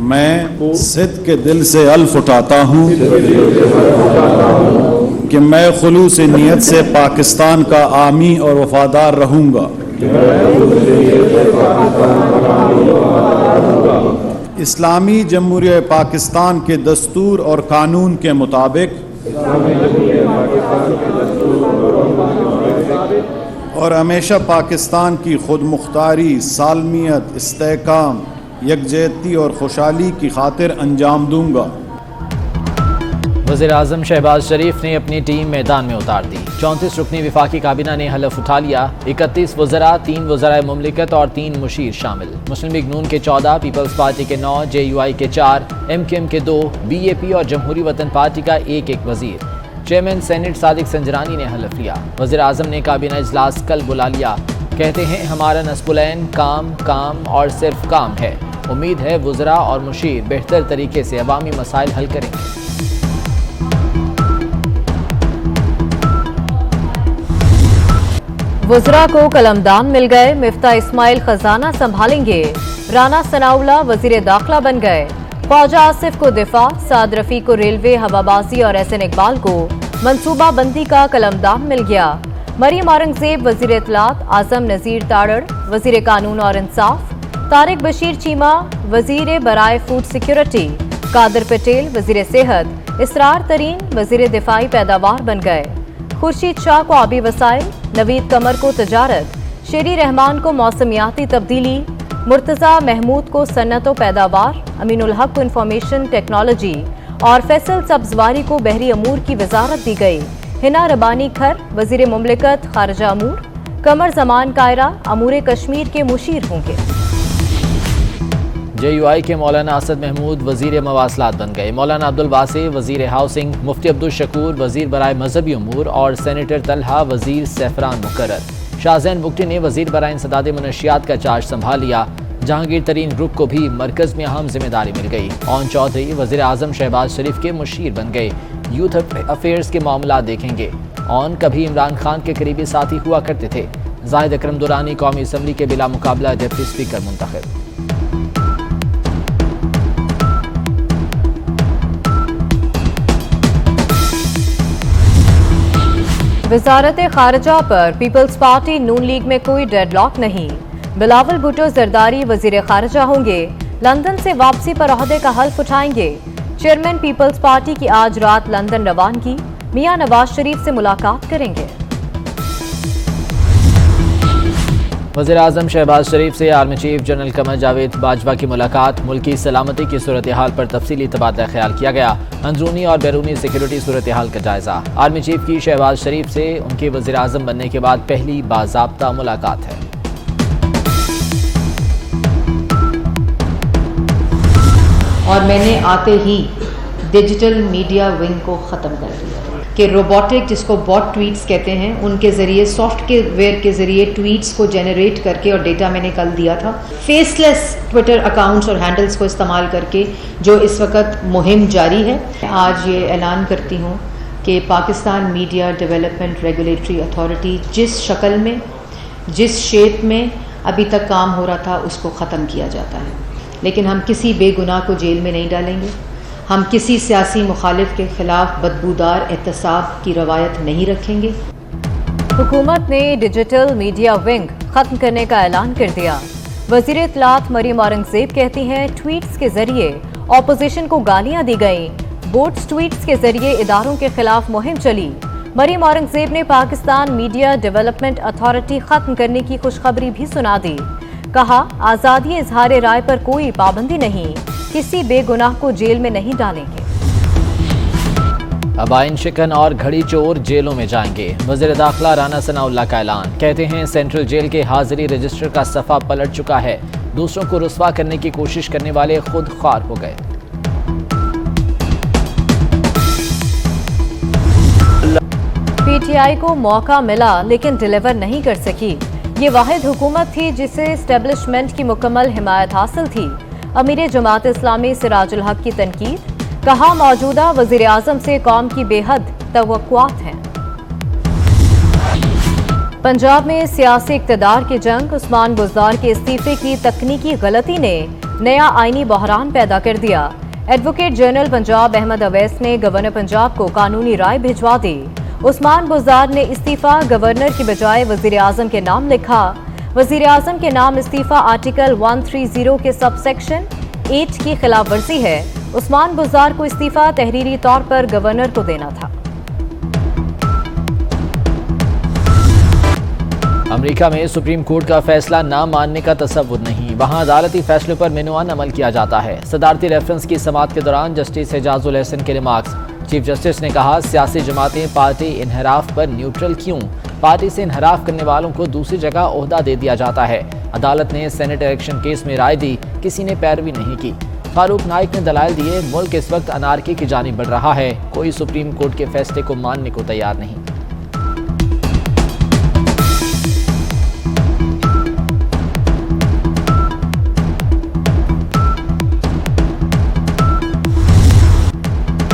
मैं सिद्क़ के दिल से अल्फ उठाता हूँ कि मैं खुलूस नियत से पाकिस्तान का आमी और वफादार रहूँगा। इस्लामी जमहूरिया पाकिस्तान के दस्तूर और कानून के मुताबिक और हमेशा पाकिस्तान की खुद मुख्तारी, सालमियत, इस्तेहकाम, यकजहती और खुशहाली की खातिर अंजाम दूंगा। वज़ीर-ए-आज़म शहबाज शरीफ ने अपनी टीम मैदान में उतार दी। 34 रुकनी विफाकी काबीना ने हलफ उठा लिया। 31 वज़रा, 3 वज़राए मुमलिकत और 3 मुशीर शामिल। मुस्लिम लीग नून के 14, पीपल्स पार्टी के 9, JUI के 4, MQM के 2, BAP और जमहूरी वतन पार्टी का 1-1 वजीर। चेयरमैन सेनेट सादिक संजरानी ने हलफ लिया। वज़ीर-ए-आज़म ने काबीना इजलास कल बुला लिया। कहते हैं हमारा नस्बुलैन काम काम और सिर्फ काम है। उम्मीद है वज़रा और मुशीर बेहतर तरीके से अवामी मसाइल हल करेंगे। वज़रा को कलमदान मिल गए। मिफ्ता इस्माइल खजाना संभालेंगे। राना सनाउल्लाह वज़ीर दाखिला बन गए। ख्वाजा आसिफ को दिफा, साद रफी को रेलवे, हवाबाजी और SN इकबाल को मनसूबा बंदी का कलमदान मिल गया। मरियम औरंगजेब वज़ीर इत्तलात, आजम नज़ीर ताड़ड़ वज़ीर कानून और इंसाफ, तारिक बशीर चीमा वज़ीर बराए फूड सिक्योरिटी, कादर पटेल वज़ीर सेहत, इसरार तरीन वज़ीर दिफाई पैदावार बन गए। खुर्शीद शाह को आबी वसाइल, नवीद कमर को तजारत, शेरी रहमान को मौसमियाती तब्दीली, मुर्तज़ा महमूद को सन्नत व पैदावार, अमीनुल हक को इंफॉर्मेशन टेक्नोलॉजी और फैसल सब्जवारी को बहरी अमूर की वजारत दी गई। हिना रबानी खर वज़ीर मुमलिकत खारजा अमूर, कमर जमान कायरा अमूर कश्मीर के मुशीर होंगे। JUI के मौलाना असद महमूद वज़ीर मवासलात बन गए। मौलाना अब्दुल वासी वज़ीर हाउसिंग, मुफ्ती अब्दुल शकूर वज़ीर बराए मजहबी अमूर और सेनेटर तलहा वज़ीर सैफरान मुकर्रर। शाहजैन बुगटी ने वज़ीर बराए इंसदाद मनशियात का चार्ज संभाल लिया। जहांगीर तरीन ग्रुप को भी मरकज़ में अहम जिम्मेदारी मिल गई। ओन चौधरी वज़ीर-ए-आज़म शहबाज शरीफ के मुशीर बन गए। यूथ अफेयर्स के मामला देखेंगे। ओन कभी इमरान खान के करीबी साथी हुआ करते थे। जाहिद अकरम दुरानी कौमी असम्बली के बिला मुकाबला डिप्टी स्पीकर मुंतखब। वजारत खारजा पर पीपल्स पार्टी नून लीग में कोई डेडलॉक नहीं। बिलावल भुट्टो जरदारी वजीर खारजा होंगे। लंदन से वापसी पर ओहदे का हल्फ उठाएंगे। चेयरमैन पीपल्स पार्टी की आज रात लंदन रवानगी। मियां नवाज शरीफ से मुलाकात करेंगे। वज़ीर-ए-आज़म शहबाज शरीफ से army chief general Qamar Javed Bajwa की मुलाकात। मुल्की सलामती की सूरत हाल पर तफसीली तबादला ख्याल किया गया। अंदरूनी और बैरूनी सिक्योरिटी सूरत हाल का जायजा। आर्मी चीफ की शहबाज शरीफ से उनके वज़ीर-ए-आज़म बनने के बाद पहली बाज़ाब्ता मुलाकात है। और मैंने आते ही डिजिटल मीडिया विंग को ख़त्म कर दिया कि रोबोटिक, जिसको बॉट ट्वीट्स कहते हैं, उनके ज़रिए सॉफ्टवेयर के ज़रिए ट्वीट्स को जनरेट करके, और डेटा मैंने कल दिया था, फेसलेस ट्विटर अकाउंट्स और हैंडल्स को इस्तेमाल करके जो इस वक्त मुहिम जारी है। आज ये ऐलान करती हूँ कि Pakistan media development regulatory authority जिस शक्ल में, जिस शेप में अभी तक काम हो रहा था, उसको ख़त्म किया जाता है। लेकिन हम किसी बेगुनाह को जेल में नहीं डालेंगे। हम किसी सियासी मुखालिफ के खिलाफ बदबूदार एहतसाब की रवायत नहीं रखेंगे। हुकूमत ने डिजिटल मीडिया विंग खत्म करने का ऐलान कर दिया। वज़ीर इत्तलात मरियम औरंगजेब कहती हैं ट्वीट्स के जरिए ऑपोजिशन को गालियां दी गईं। बोट्स ट्वीट्स के जरिए इदारों के खिलाफ मुहिम चली। मरियम औरंगजेब ने पाकिस्तान मीडिया डेवलपमेंट अथॉरिटी खत्म करने की खुशखबरी भी सुना दी। कहा, आज़ादी इजहार राय पर कोई पाबंदी नहीं, किसी बेगुनाह को जेल में नहीं डालेंगे। अब आइन शिकन और घड़ी चोर जेलों में जाएंगे। वज़ीर दाखिला राना सनाउल्लाह का ऐलान। कहते हैं सेंट्रल जेल के हाजिरी रजिस्टर का सफ़ा पलट चुका है। दूसरों को रुस्वा करने की कोशिश करने वाले खुद ख्वार हो गए। PTI को मौका मिला लेकिन डिलीवर नहीं कर सकी। ये वाहिद हुकूमत थी जिसे एस्टेब्लिशमेंट की मुकम्मल हिमायत हासिल थी। अमीर जमात इस्लामी सिराजुल हक की तनकीद। कहा, मौजूदा वज़ीर आज़म से कौम की बेहद तवक्कुआत हैं। पंजाब में सियासी इक़्तिदार की जंग। उस्मान बुज़दार के इस्तीफे की तकनीकी गलती ने नया आईनी बहरान पैदा कर दिया। एडवोकेट जनरल पंजाब अहमद अवैस ने गवर्नर पंजाब को कानूनी राय भिजवा दी। उस्मान बुज़दार ने इस्तीफा गवर्नर की बजाय वजीर आजम के नाम लिखा। वजीर आजम के नाम इस्तीफा आर्टिकल 130 के सबसेक्शन 8 की खिलाफ वर्जी है। उस्मान बुज़दार को इस्तीफा तहरीरी तौर पर गवर्नर को देना था। अमेरिका में सुप्रीम कोर्ट का फैसला न मानने का तसव्वुर नहीं, वहां अदालती फैसलों पर मिनवान अमल किया जाता है। सदारती रेफरेंस की समाअत के दौरान जस्टिस एजाजुल हसन के रिमार्क्स। चीफ जस्टिस ने कहा, सियासी जमातें पार्टी इनहराफ पर न्यूट्रल क्यों? पार्टी से इनहराफ करने वालों को दूसरी जगह ओहदा दे दिया जाता है। अदालत ने सेनेट इलेक्शन केस में राय दी, किसी ने पैरवी नहीं की। फारूक नाइक ने दलाइल दिए, मुल्क इस वक्त अनारकी की जानिब बढ़ रहा है, कोई सुप्रीम कोर्ट के फैसले को मानने को तैयार नहीं।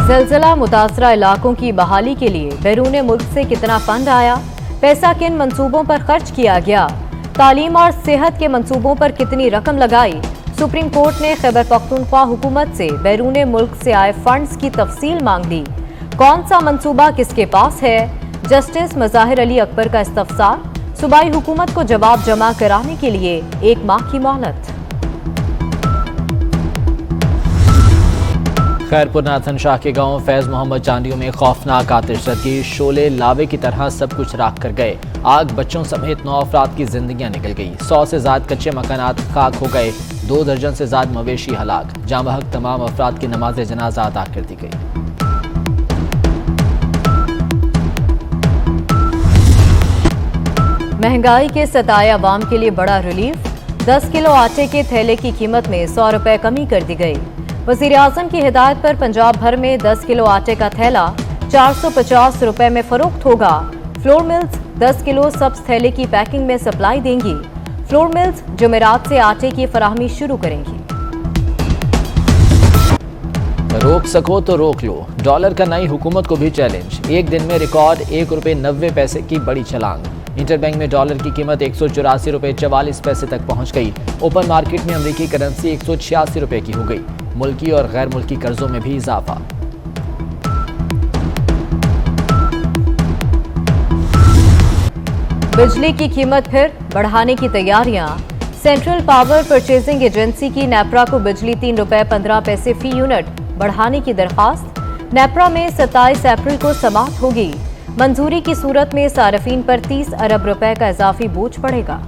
ज़लज़ला मुतासरा इलाकों की बहाली के लिए बैरून मुल्क से कितना फंड आया? पैसा किन मंसूबों पर खर्च किया गया? तालीम और सेहत के मंसूबों पर कितनी रकम लगाई? सुप्रीम कोर्ट ने खैबर पख्तूनख्वा हुकूमत से बैरून मुल्क से आए फंड्स की तफसील मांग ली। कौन सा मंसूबा किसके पास है? जस्टिस मज़ाहिर अली अकबर का इस्तफसार। सूबाई हुकूमत को जवाब जमा कराने के लिए 1 माह की मोहलत। खैरपुर नाथन शाह के गांव फैज मोहम्मद चांदियों में खौफनाक आतिशज़दी, शोले लावे की तरह सब कुछ राख कर गए। आग बच्चों समेत 9 अफराद की जिंदगियां निकल गई। 100 से ज्यादा कच्चे मकानात खाक हो गए। 2 दर्जन से ज्यादा मवेशी हलाक। जामबहक तमाम अफराद की नमाज जनाजा अदा कर दी गई। महंगाई के सताए अवाम के लिए बड़ा रिलीफ। 10 किलो आटे के थैले की कीमत में 100 रुपए कमी कर दी गई। वजीर आजम की हिदायत पर पंजाब भर में 10 किलो आटे का थैला 450 रुपए में फरोख्त होगा। फ्लोर मिल्स 10 किलो सब्ज थैले की पैकिंग में सप्लाई देंगी। फ्लोर मिल्स जुमेरात से आटे की फराहमी शुरू करेंगी। रोक सको तो रोक लो, डॉलर का नई हुकूमत को भी चैलेंज। एक दिन में रिकॉर्ड 1 रुपये 90 पैसे की बड़ी छलांग। इंटरबैंक में डॉलर की कीमत 184 रुपये 44 पैसे तक पहुंच गई। ओपन मार्केट में अमेरिकी करेंसी 186 रुपये की हो गई। मुल्की और गैर मुल्की कर्जों में भी इजाफा। बिजली की कीमत फिर बढ़ाने की तैयारियां। सेंट्रल पावर परचेजिंग एजेंसी की नेपरा को बिजली 3 रुपये 15 पैसे फी यूनिट बढ़ाने की दरखास्त। नेपरा में 27 अप्रैल को समाप्त होगी। मंजूरी की सूरत में सार्फिन पर 30 अरब रुपए का इजाफी बोझ पड़ेगा।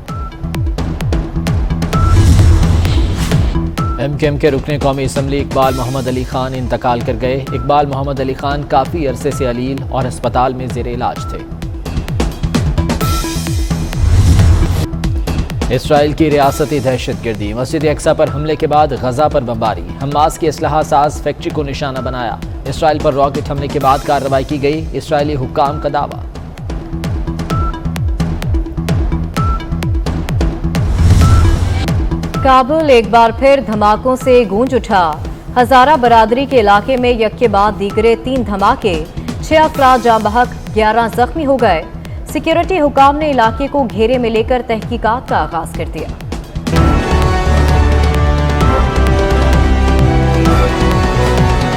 MKM के रुकने कौमी असम्बली इकबाल मोहम्मद अली खान इंतकाल कर गए। इकबाल मोहम्मद अली खान काफ़ी अरसे से अलील और अस्पताल में ज़ेर इलाज थे। इसराइल की रियासती दहशतगर्दी, मस्जिद अक्सा पर हमले के बाद गजा पर बमबारी। हमास की असलहा साज फैक्ट्री को निशाना बनाया। इसराइल पर रॉकेट हमले के बाद कार्रवाई की गई, इसराइली हुक्काम का दावा। काबुल एक बार फिर धमाकों से गूंज उठा। हजारा बरादरी के इलाके में यक के बाद दीगरे 3 धमाके, 6 अफराद जाँ बहक, 11 जख्मी हो गए। सिक्योरिटी हुकाम ने इलाके को घेरे में लेकर तहकीकात का आगाज कर दिया।